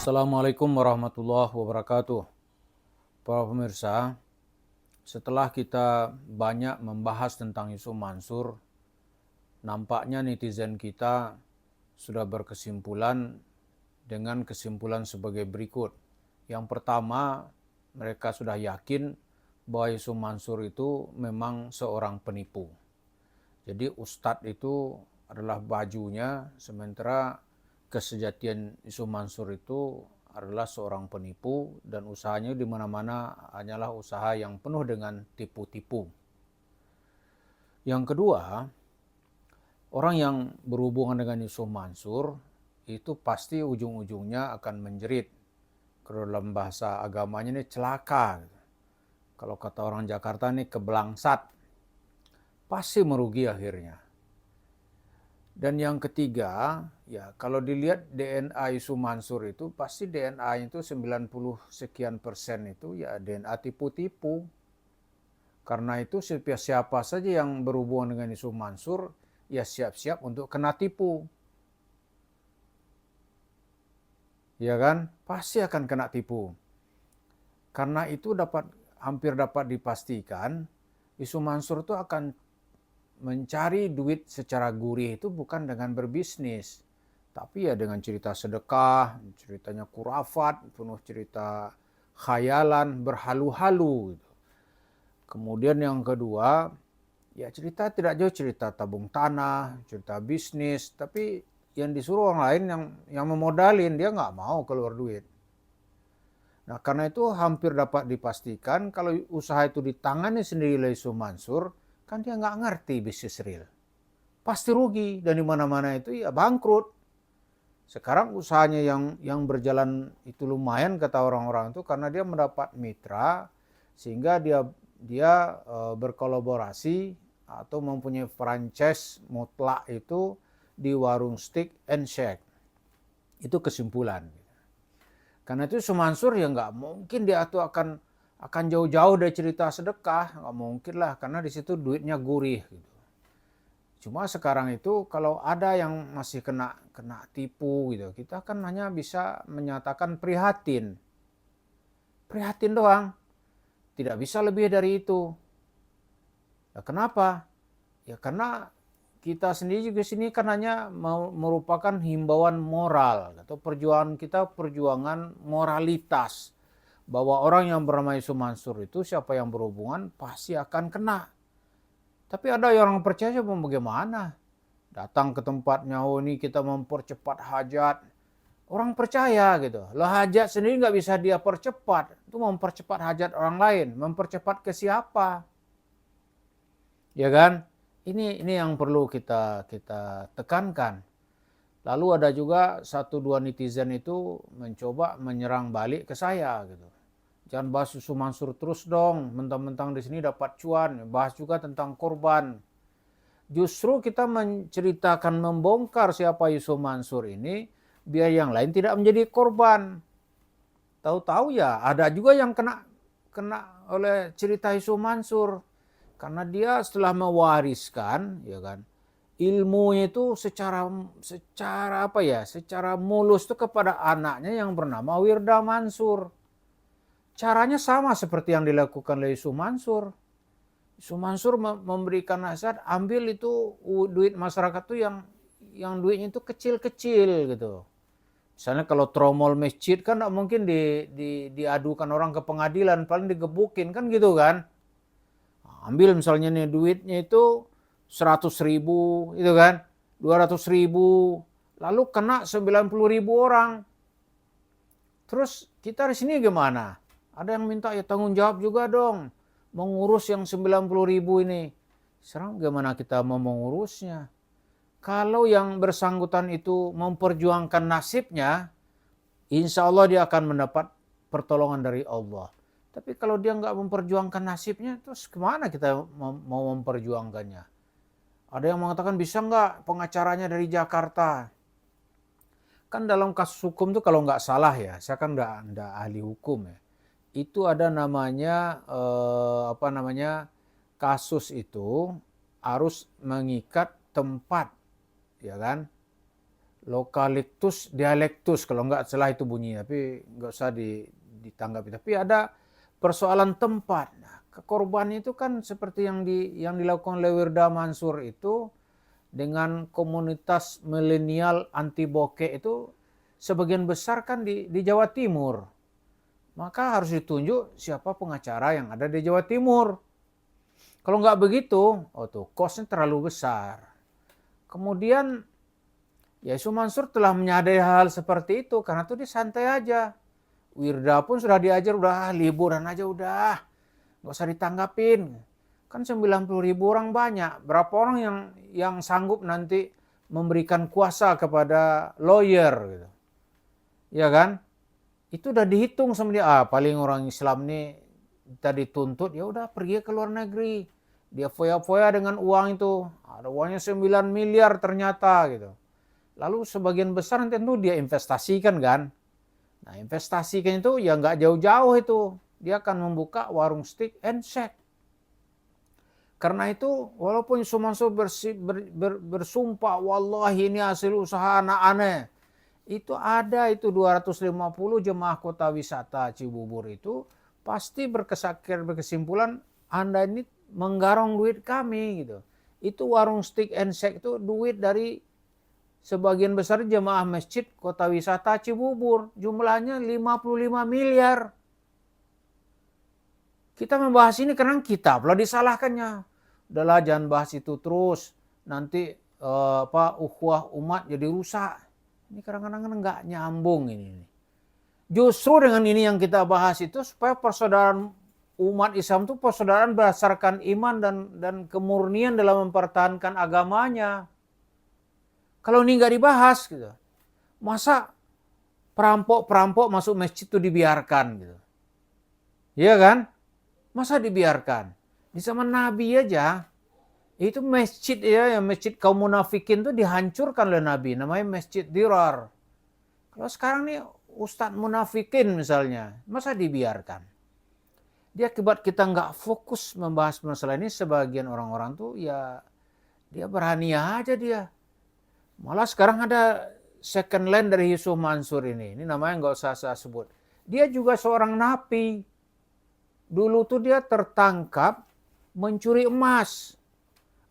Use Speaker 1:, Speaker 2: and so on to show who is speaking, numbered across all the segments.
Speaker 1: Assalamualaikum warahmatullahi wabarakatuh. Para pemirsa, setelah kita banyak membahas tentang isu Mansur, nampaknya netizen kita sudah berkesimpulan dengan kesimpulan sebagai berikut. Yang pertama, mereka sudah yakin bahwa isu Mansur itu memang seorang penipu. Jadi Ustadz itu adalah bajunya, sementara kesejatian isu Mansur itu adalah seorang penipu dan usahanya di mana-mana hanyalah usaha yang penuh dengan tipu-tipu. Yang kedua, orang yang berhubungan dengan isu Mansur itu pasti ujung-ujungnya akan menjerit. Kalau dalam bahasa agamanya ini celaka. Kalau kata orang Jakarta ini kebelangsat. Pasti merugi akhirnya. Dan yang ketiga, ya kalau dilihat DNA isu Mansur itu pasti DNA itu 90 sekian persen itu ya DNA tipu-tipu. Karena itu siapa saja yang berhubungan dengan isu Mansur ya siap-siap untuk kena tipu. Ya kan? Pasti akan kena tipu. Karena itu hampir dapat dipastikan isu Mansur itu akan mencari duit secara gurih itu bukan dengan berbisnis, tapi ya dengan cerita sedekah, ceritanya kurafat, penuh cerita khayalan, berhalu-halu. Kemudian yang kedua, ya cerita tidak jauh cerita tabung tanah, cerita bisnis, tapi yang disuruh orang lain yang memodalin, dia nggak mau keluar duit. Nah karena itu hampir dapat dipastikan kalau usaha itu ditangani sendiri oleh Yusuf Mansur, kan dia nggak ngerti bisnis real. Pasti rugi dan di mana-mana itu ya bangkrut. Sekarang usahanya yang berjalan itu lumayan kata orang-orang itu karena dia mendapat mitra sehingga dia berkolaborasi atau mempunyai franchise mutlak itu di warung steak and shake. Itu kesimpulan. Karena itu Mansur ya nggak mungkin dia tuh akan jauh-jauh dari cerita sedekah, nggak mungkin lah karena di situ duitnya gurih gitu. Cuma sekarang itu kalau ada yang masih kena tipu gitu, kita kan hanya bisa menyatakan prihatin. Prihatin doang. Tidak bisa lebih dari itu. Nah, kenapa? Ya karena kita sendiri juga sini kan hanya merupakan himbauan moral atau perjuangan kita perjuangan moralitas bahwa orang yang bernama Yusuf Mansur itu siapa yang berhubungan pasti akan kena. Tapi ada orang percaya mau bagaimana? Datang ke tempatnya, oh ini kita mempercepat hajat. Orang percaya gitu. Lah hajat sendiri nggak bisa dia percepat. Itu mempercepat hajat orang lain. Mempercepat ke siapa? Ya kan? Ini yang perlu kita tekankan. Lalu ada juga satu dua netizen itu mencoba menyerang balik ke saya gitu. Jangan bahas Yusuf Mansur terus dong, mentang-mentang di sini dapat cuan. Bahas juga tentang korban. Justru kita menceritakan membongkar siapa Yusuf Mansur ini, biar yang lain tidak menjadi korban. Tahu-tahu ya ada juga yang kena oleh cerita Yusuf Mansur. Karena dia setelah mewariskan, ya kan, ilmunya itu secara apa ya, secara mulus itu kepada anaknya yang bernama Wirda Mansur. Caranya sama seperti yang dilakukan oleh Yusuf Mansur. Yusuf Mansur memberikan nasihat, ambil itu duit masyarakat tuh yang duitnya itu kecil-kecil gitu. Misalnya kalau tromol masjid kan tidak mungkin diadukan orang ke pengadilan, paling digebukin kan gitu kan. Ambil misalnya nih duitnya itu 100.000 itu kan, 200.000, lalu kena 90.000 orang. Terus kita di sini gimana? Ada yang minta ya tanggung jawab juga dong, mengurus yang 90.000 ini. Sekarang gimana kita mau mengurusnya? Kalau yang bersangkutan itu memperjuangkan nasibnya, insya Allah dia akan mendapat pertolongan dari Allah. Tapi kalau dia nggak memperjuangkan nasibnya, terus kemana kita mau memperjuangkannya? Ada yang mengatakan bisa nggak pengacaranya dari Jakarta? Kan dalam kasus hukum tuh kalau nggak salah ya, saya kan nggak ahli hukum ya. Itu ada namanya kasus itu harus mengikat tempat, ya kan? lokaliktus, dialektus kalau nggak salah itu bunyinya, tapi nggak usah ditanggapi. Tapi ada persoalan tempat. Nah, korban itu kan seperti yang dilakukan oleh Wirda Mansur itu dengan komunitas milenial anti bokeh itu sebagian besar kan di Jawa Timur. Maka harus ditunjuk siapa pengacara yang ada di Jawa Timur. Kalau nggak begitu, oh tuh cost-nya terlalu besar. Kemudian ya Yusuf Mansur telah menyadari hal seperti itu karena itu dia santai aja. Wirda pun sudah diajar, udah liburan aja udah. Nggak usah ditanggapin. Kan 90.000 orang banyak. Berapa orang yang sanggup nanti memberikan kuasa kepada lawyer gitu. Ya kan? Itu udah dihitung sama dia. Paling orang Islam nih tadi tuntut, ya udah pergi ke luar negeri. Dia foya-foya dengan uang itu. Ada uangnya 9 miliar ternyata gitu. Lalu sebagian besar tentu dia investasikan kan. Nah investasikan itu ya nggak jauh-jauh itu. Dia akan membuka warung steak and shake. Karena itu walaupun Yusuf Mansur bersumpah, wallahi ini hasil usaha anak aneh. Itu ada itu 250 jemaah kota wisata Cibubur itu pasti berkesimpulan Anda ini menggarong duit kami gitu. Itu warung steak and shake itu duit dari sebagian besar jemaah masjid kota wisata Cibubur. Jumlahnya 55 miliar. Kita membahas ini karena kita pula disalahkannya. Udahlah jangan bahas itu terus. Nanti ukhuwah umat jadi rusak. Ini kadang-kadang nggak nyambung ini. Justru dengan ini yang kita bahas itu supaya persaudaraan umat Islam itu persaudaraan berdasarkan iman dan kemurnian dalam mempertahankan agamanya. Kalau ini nggak dibahas gitu, masa perampok-perampok masuk masjid itu dibiarkan gitu? Iya kan? Masa dibiarkan? Di zaman Nabi aja itu masjid ya, masjid kaum munafikin itu dihancurkan oleh Nabi, namanya Masjid Dirar. Kalau sekarang nih Ustadz munafikin misalnya, masa dibiarkan? Dia akibat kita nggak fokus membahas masalah ini, sebagian orang-orang tuh ya dia berhania aja dia. Malah sekarang ada second land dari Yusuf Mansur ini namanya nggak usah saya sebut. Dia juga seorang napi. Dulu tuh dia tertangkap mencuri emas.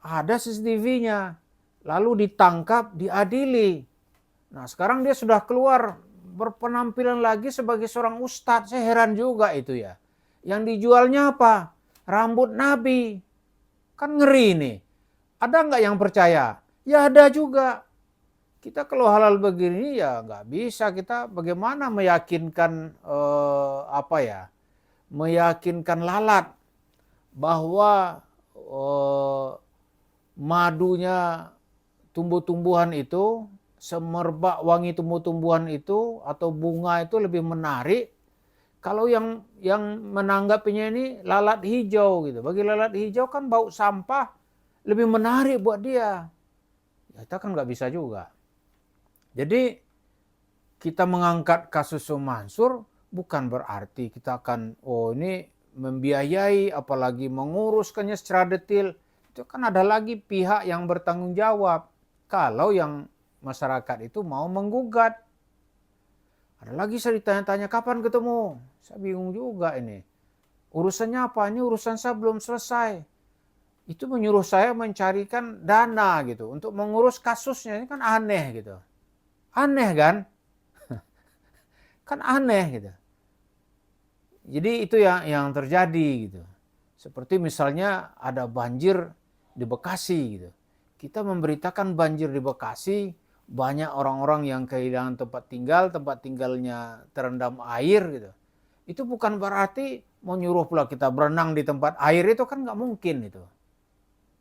Speaker 1: Ada CCTV-nya. Lalu ditangkap, diadili. Nah sekarang dia sudah keluar berpenampilan lagi sebagai seorang ustadz. Saya heran juga itu ya. Yang dijualnya apa? Rambut Nabi. Kan ngeri nih. Ada nggak yang percaya? Ya ada juga. Kita kalau halal begini ya nggak bisa. Kita bagaimana meyakinkan meyakinkan lalat bahwa madunya tumbuh-tumbuhan itu, semerbak wangi tumbuh-tumbuhan itu atau bunga itu lebih menarik kalau yang menanggapinya ini lalat hijau gitu. Bagi lalat hijau kan bau sampah lebih menarik buat dia. Ya, kita kan nggak bisa juga. Jadi kita mengangkat kasus Yusuf Mansur bukan berarti kita akan ini membiayai apalagi menguruskannya secara detail. Itu kan ada lagi pihak yang bertanggung jawab. Kalau yang masyarakat itu mau menggugat. Ada lagi saya ditanya-tanya kapan ketemu. Saya bingung juga ini. Urusannya apa? Ini urusan saya belum selesai. Itu menyuruh saya mencarikan dana gitu untuk mengurus kasusnya. Ini kan aneh gitu. Aneh kan? Kan aneh gitu. Jadi itu yang terjadi gitu. Seperti misalnya ada banjir di Bekasi gitu. Kita memberitakan banjir di Bekasi, banyak orang-orang yang kehilangan tempat tinggalnya terendam air gitu. Itu bukan berarti mau nyuruh pula kita berenang di tempat air, itu kan nggak mungkin itu.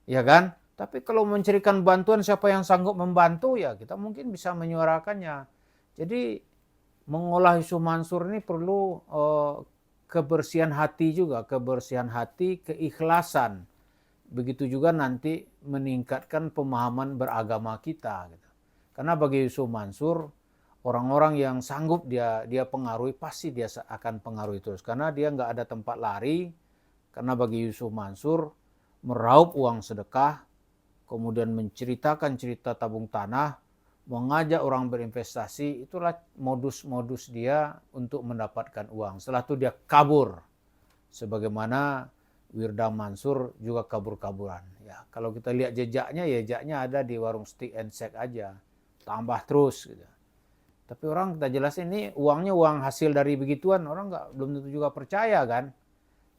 Speaker 1: Ya kan? Tapi kalau mencarikan bantuan siapa yang sanggup membantu ya kita mungkin bisa menyuarakannya. Jadi mengolah Yusuf Mansur ini perlu kebersihan hati juga, kebersihan hati, keikhlasan. Begitu juga nanti meningkatkan pemahaman beragama kita. Gitu. Karena bagi Yusuf Mansur, orang-orang yang sanggup dia pengaruhi, pasti dia akan pengaruhi terus. Karena dia nggak ada tempat lari. Karena bagi Yusuf Mansur, meraup uang sedekah, kemudian menceritakan cerita tabung tanah, mengajak orang berinvestasi, itulah modus-modus dia untuk mendapatkan uang. Setelah itu dia kabur. Sebagaimana Wirda Mansur juga kabur-kaburan. Ya, kalau kita lihat jejaknya ada di warung steak and shake aja. Tambah terus gitu. Tapi orang kita jelasin ini uangnya uang hasil dari begituan, orang belum tentu juga percaya kan.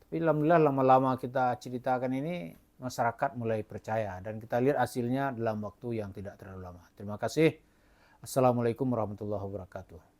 Speaker 1: Tapi alhamdulillah lama-lama kita ceritakan ini, masyarakat mulai percaya. Dan kita lihat hasilnya dalam waktu yang tidak terlalu lama. Terima kasih. Assalamualaikum warahmatullahi wabarakatuh.